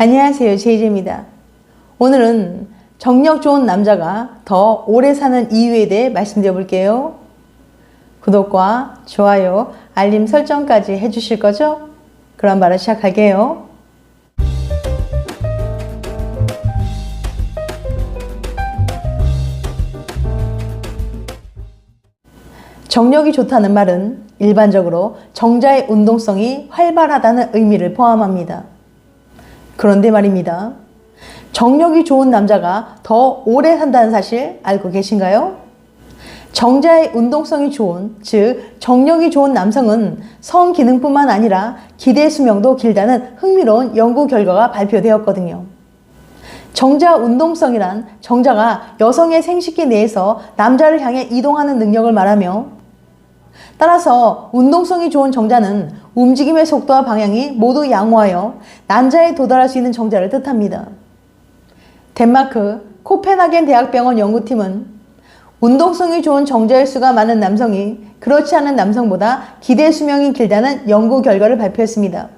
안녕하세요, 제이제입니다. 오늘은 정력 좋은 남자가 더 오래 사는 이유에 대해 말씀드려 볼게요. 구독과 좋아요, 알림 설정까지 해주실 거죠? 그럼 바로 시작할게요. 정력이 좋다는 말은 일반적으로 정자의 운동성이 활발하다는 의미를 포함합니다. 그런데 말입니다. 정력이 좋은 남자가 더 오래 산다는 사실 알고 계신가요? 정자의 운동성이 좋은, 즉 정력이 좋은 남성은 성기능뿐만 아니라 기대 수명도 길다는 흥미로운 연구 결과가 발표되었거든요. 정자 운동성이란 정자가 여성의 생식기 내에서 남자를 향해 이동하는 능력을 말하며, 따라서 운동성이 좋은 정자는 움직임의 속도와 방향이 모두 양호하여 난자에 도달할 수 있는 정자를 뜻합니다. 덴마크 코펜하겐 대학병원 연구팀은 운동성이 좋은 정자의 수가 많은 남성이 그렇지 않은 남성보다 기대 수명이 길다는 연구 결과를 발표했습니다.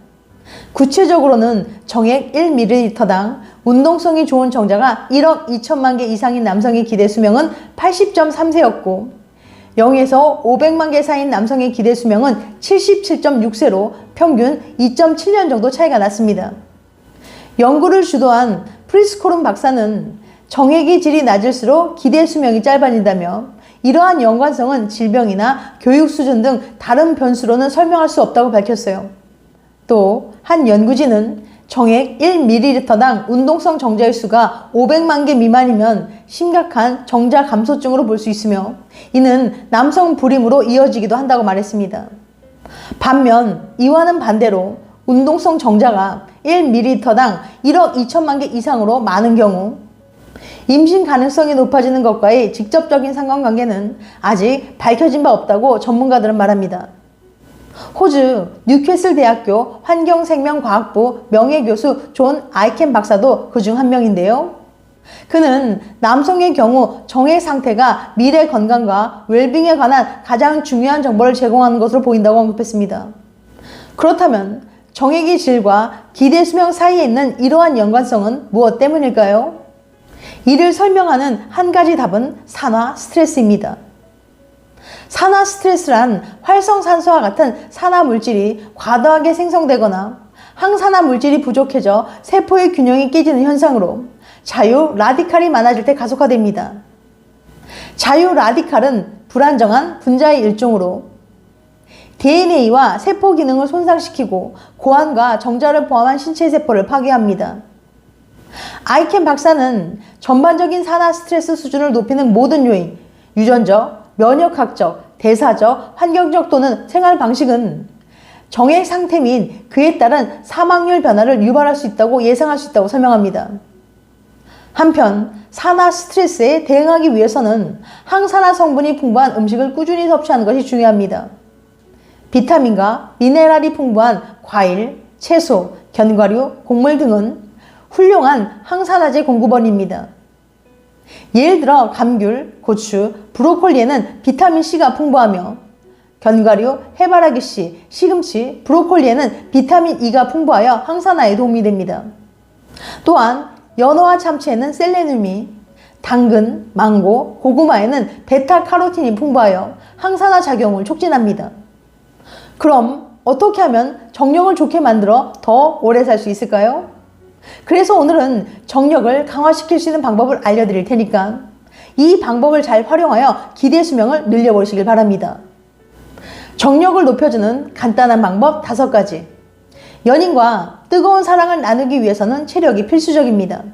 구체적으로는 정액 1ml당 운동성이 좋은 정자가 1억 2천만 개 이상인 남성의 기대 수명은 80.3세였고 0에서 500만 개 사이인 남성의 기대 수명은 77.6세로 평균 2.7년 정도 차이가 났습니다. 연구를 주도한 프리스코름 박사는 정액의 질이 낮을수록 기대 수명이 짧아진다며 이러한 연관성은 질병이나 교육 수준 등 다른 변수로는 설명할 수 없다고 밝혔어요. 또 한 연구진은 정액 1ml당 운동성 정자의 수가 500만 개 미만이면 심각한 정자 감소증으로 볼 수 있으며 이는 남성 불임으로 이어지기도 한다고 말했습니다. 반면 이와는 반대로 운동성 정자가 1ml당 1억 2천만 개 이상으로 많은 경우 임신 가능성이 높아지는 것과의 직접적인 상관관계는 아직 밝혀진 바 없다고 전문가들은 말합니다. 호주 뉴캐슬 대학교 환경생명과학부 명예교수 존 아이켄 박사도 그중 한 명인데요. 그는 남성의 경우 정액 상태가 미래 건강과 웰빙에 관한 가장 중요한 정보를 제공하는 것으로 보인다고 언급했습니다. 그렇다면 정액의 질과 기대 수명 사이에 있는 이러한 연관성은 무엇 때문일까요? 이를 설명하는 한 가지 답은 산화 스트레스입니다. 산화 스트레스란 활성산소와 같은 산화 물질이 과도하게 생성되거나 항산화 물질이 부족해져 세포의 균형이 깨지는 현상으로 자유 라디칼이 많아질 때 가속화됩니다. 자유 라디칼은 불안정한 분자의 일종으로 DNA와 세포 기능을 손상시키고 고환과 정자를 포함한 신체 세포를 파괴합니다. 아이켄 박사는 전반적인 산화 스트레스 수준을 높이는 모든 요인, 유전적, 면역학적, 대사적, 환경적 또는 생활 방식은 정액 상태 및 그에 따른 사망률 변화를 유발할 수 있다고 예상할 수 있다고 설명합니다. 한편 산화 스트레스에 대응하기 위해서는 항산화 성분이 풍부한 음식을 꾸준히 섭취하는 것이 중요합니다. 비타민과 미네랄이 풍부한 과일, 채소, 견과류, 곡물 등은 훌륭한 항산화제 공급원입니다. 예를 들어 감귤, 고추, 브로콜리에는 비타민C가 풍부하며 견과류, 해바라기씨, 시금치, 브로콜리에는 비타민E가 풍부하여 항산화에 도움이 됩니다. 또한 연어와 참치에는 셀레늄이, 당근, 망고, 고구마에는 베타카로틴이 풍부하여 항산화 작용을 촉진합니다. 그럼 어떻게 하면 정력을 좋게 만들어 더 오래 살 수 있을까요? 그래서 오늘은 정력을 강화시킬 수 있는 방법을 알려드릴 테니까 이 방법을 잘 활용하여 기대 수명을 늘려보시길 바랍니다. 정력을 높여주는 간단한 방법 5가지. 연인과 뜨거운 사랑을 나누기 위해서는 체력이 필수적입니다.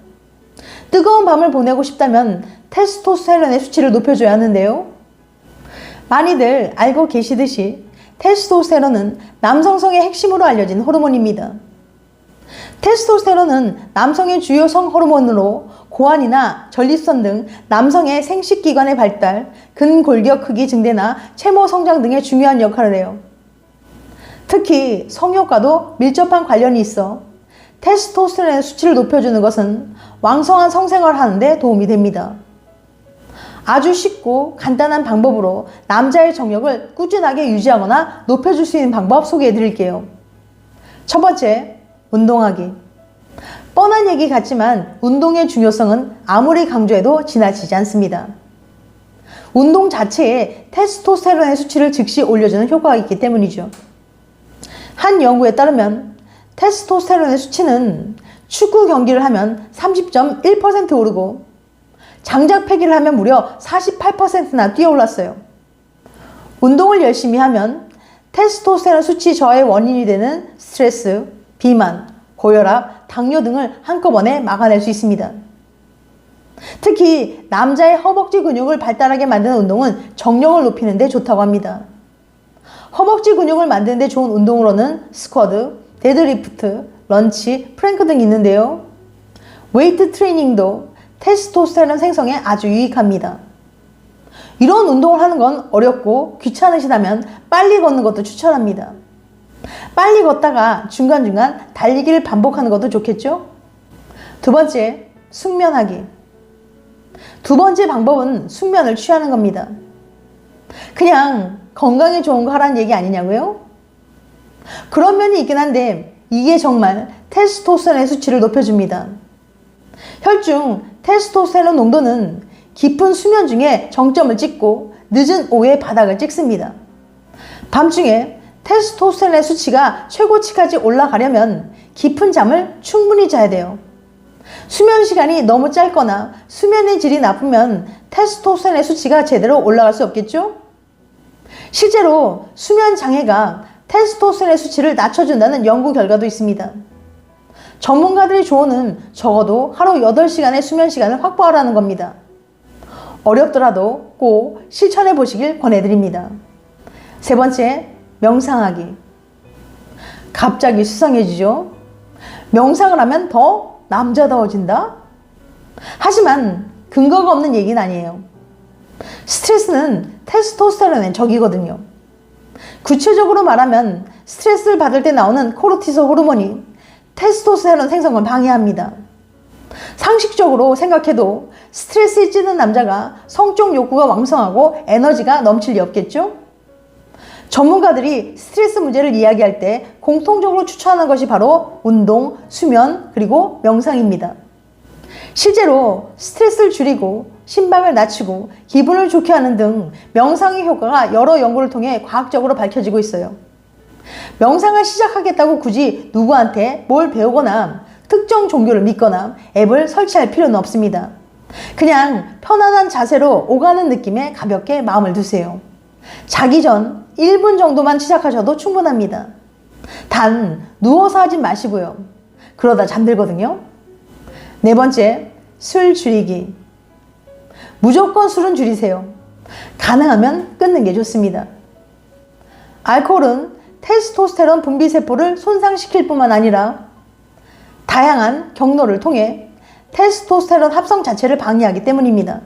뜨거운 밤을 보내고 싶다면 테스토스테론의 수치를 높여줘야 하는데요. 많이들 알고 계시듯이 테스토스테론은 남성성의 핵심으로 알려진 호르몬입니다. 테스토스테론은 남성의 주요 성호르몬으로 고환이나 전립선 등 남성의 생식기관의 발달, 근골격 크기 증대나 채모 성장 등의 중요한 역할을 해요. 특히 성욕과도 밀접한 관련이 있어 테스토스테론의 수치를 높여주는 것은 왕성한 성생활을 하는 데 도움이 됩니다. 아주 쉽고 간단한 방법으로 남자의 정력을 꾸준하게 유지하거나 높여줄 수 있는 방법 소개해 드릴게요. 첫 번째, 운동하기. 뻔한 얘기 같지만 운동의 중요성은 아무리 강조해도 지나치지 않습니다. 운동 자체에 테스토스테론의 수치를 즉시 올려주는 효과가 있기 때문이죠. 한 연구에 따르면 테스토스테론의 수치는 축구 경기를 하면 30.1% 오르고 장작 패기를 하면 무려 48%나 뛰어올랐어요. 운동을 열심히 하면 테스토스테론 수치 저하의 원인이 되는 스트레스, 비만, 고혈압, 당뇨 등을 한꺼번에 막아낼 수 있습니다. 특히 남자의 허벅지 근육을 발달하게 만드는 운동은 정력을 높이는 데 좋다고 합니다. 허벅지 근육을 만드는 데 좋은 운동으로는 스쿼트, 데드리프트, 런치, 프랭크 등이 있는데요. 웨이트 트레이닝도 테스토스테론 생성에 아주 유익합니다. 이런 운동을 하는 건 어렵고 귀찮으시다면 빨리 걷는 것도 추천합니다. 빨리 걷다가 중간중간 달리기를 반복하는 것도 좋겠죠? 두 번째, 숙면하기. 두 번째 방법은 숙면을 취하는 겁니다. 그냥 건강에 좋은 거 하라는 얘기 아니냐고요? 그런 면이 있긴 한데 이게 정말 테스토스테론의 수치를 높여줍니다. 혈중 테스토스테론 농도는 깊은 수면 중에 정점을 찍고 늦은 오후에 바닥을 찍습니다. 밤중에 테스토스테론의 수치가 최고치까지 올라가려면 깊은 잠을 충분히 자야 돼요. 수면 시간이 너무 짧거나 수면의 질이 나쁘면 테스토스테론의 수치가 제대로 올라갈 수 없겠죠? 실제로 수면 장애가 테스토스테론의 수치를 낮춰준다는 연구 결과도 있습니다. 전문가들이 조언은 적어도 하루 8시간의 수면 시간을 확보하라는 겁니다. 어렵더라도 꼭 실천해 보시길 권해드립니다. 세 번째, 명상하기. 갑자기 수상해지죠? 명상을 하면 더 남자다워진다? 하지만 근거가 없는 얘기는 아니에요. 스트레스는 테스토스테론의 적이거든요. 구체적으로 말하면 스트레스를 받을 때 나오는 코르티솔 호르몬이 테스토스테론 생성을 방해합니다. 상식적으로 생각해도 스트레스에 찌든 남자가 성적 욕구가 왕성하고 에너지가 넘칠 리 없겠죠? 전문가들이 스트레스 문제를 이야기할 때 공통적으로 추천하는 것이 바로 운동, 수면, 그리고 명상입니다. 실제로 스트레스를 줄이고 심박을 낮추고 기분을 좋게 하는 등 명상의 효과가 여러 연구를 통해 과학적으로 밝혀지고 있어요. 명상을 시작하겠다고 굳이 누구한테 뭘 배우거나 특정 종교를 믿거나 앱을 설치할 필요는 없습니다. 그냥 편안한 자세로 오가는 느낌에 가볍게 마음을 두세요. 자기 전 1분 정도만 시작하셔도 충분합니다. 단 누워서 하지 마시고요. 그러다 잠들거든요. 네 번째, 술 줄이기. 무조건 술은 줄이세요. 가능하면 끊는 게 좋습니다. 알코올은 테스토스테론 분비세포를 손상시킬 뿐만 아니라 다양한 경로를 통해 테스토스테론 합성 자체를 방해하기 때문입니다.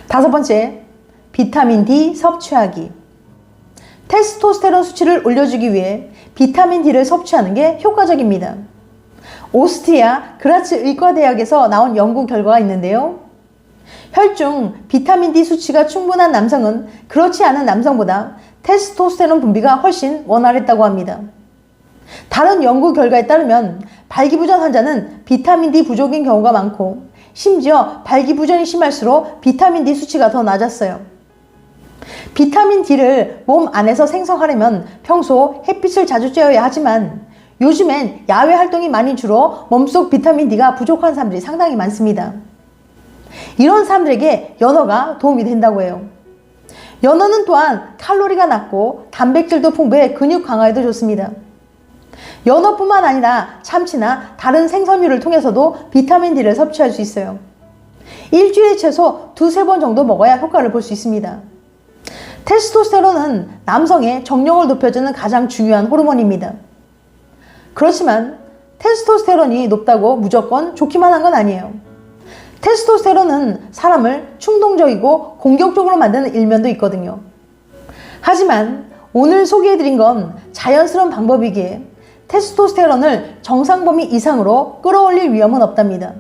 다섯 번째, 비타민 D 섭취하기. 테스토스테론 수치를 올려주기 위해 비타민 D를 섭취하는 게 효과적입니다. 오스트리아 그라츠 의과대학에서 나온 연구 결과가 있는데요. 혈중 비타민 D 수치가 충분한 남성은 그렇지 않은 남성보다 테스토스테론 분비가 훨씬 원활했다고 합니다. 다른 연구 결과에 따르면 발기부전 환자는 비타민 D 부족인 경우가 많고 심지어 발기부전이 심할수록 비타민 D 수치가 더 낮았어요. 비타민 D를 몸 안에서 생성하려면 평소 햇빛을 자주 쬐어야 하지만 요즘엔 야외 활동이 많이 줄어 몸속 비타민 D가 부족한 사람들이 상당히 많습니다. 이런 사람들에게 연어가 도움이 된다고 해요. 연어는 또한 칼로리가 낮고 단백질도 풍부해 근육 강화에도 좋습니다. 연어뿐만 아니라 참치나 다른 생선류를 통해서도 비타민 D를 섭취할 수 있어요. 일주일에 최소 2-3번 정도 먹어야 효과를 볼 수 있습니다. 테스토스테론은 남성의 정력을 높여주는 가장 중요한 호르몬입니다. 그렇지만 테스토스테론이 높다고 무조건 좋기만 한 건 아니에요. 테스토스테론은 사람을 충동적이고 공격적으로 만드는 일면도 있거든요. 하지만 오늘 소개해드린 건 자연스러운 방법이기에 테스토스테론을 정상 범위 이상으로 끌어올릴 위험은 없답니다.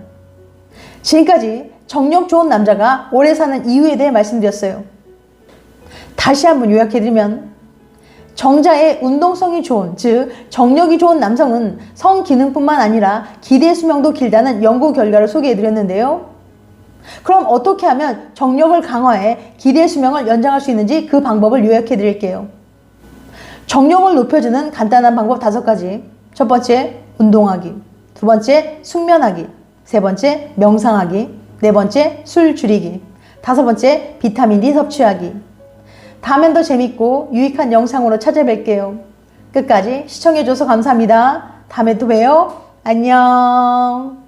지금까지 정력 좋은 남자가 오래 사는 이유에 대해 말씀드렸어요. 다시 한번 요약해드리면 정자의 운동성이 좋은, 즉 정력이 좋은 남성은 성기능뿐만 아니라 기대 수명도 길다는 연구 결과를 소개해드렸는데요. 그럼 어떻게 하면 정력을 강화해 기대 수명을 연장할 수 있는지 그 방법을 요약해드릴게요. 정력을 높여주는 간단한 방법 5가지. 첫 번째, 운동하기. 두 번째, 숙면하기. 세 번째, 명상하기. 네 번째, 술 줄이기. 다섯 번째, 비타민 D 섭취하기. 다음엔 더 재밌고 유익한 영상으로 찾아뵐게요. 끝까지 시청해줘서 감사합니다. 다음에 또 봬요. 안녕.